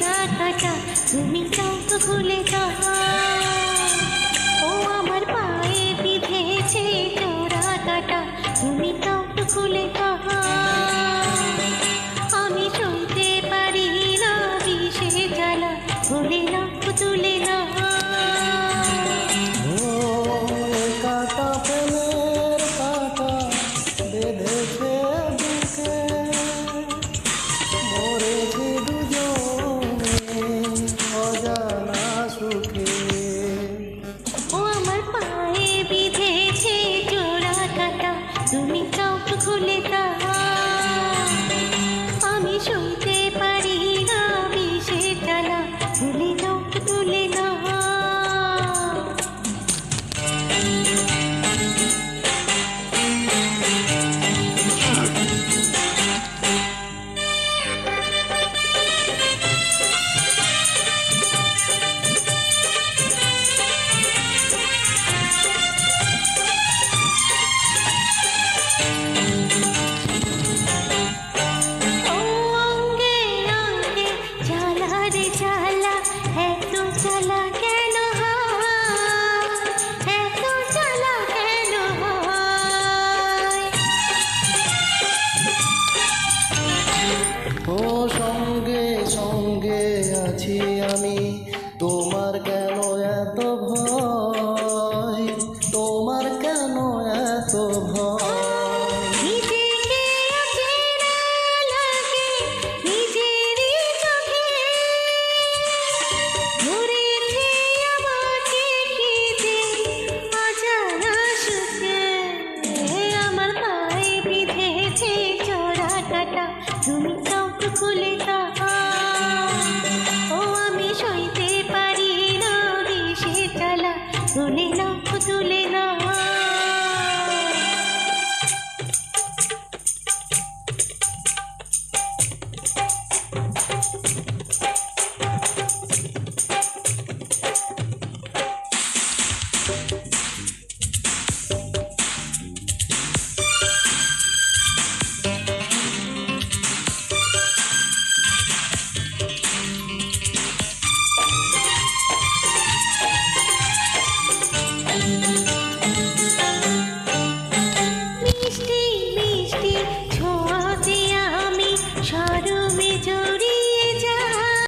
চোরা কাটা তুমি চাও তো খুলে দাও। ও আমার পায়ে বিঁধেছে চোরা কাটা তুমি চাও তো খুলে দাও। আমি শুনতে পারি না বিষের জ্বালা খুলে না তুলে না। কাটা প্রেমের কাটা বেঁধেছে বুকে, মরেছে দুজনে অজানা সুখে। ও আমার পায়ে বিঁধেছে চোরা কাটা তুমি চাও তো খুলে দাও। আমি শুনতে পারি না বিষের জ্বালা তুলে নাও তুলে নাও। জ্বালা এত জ্বালা কেন হয়, এত জ্বালা কেন হয়। ও সঙ্গে সঙ্গে আছি আমি,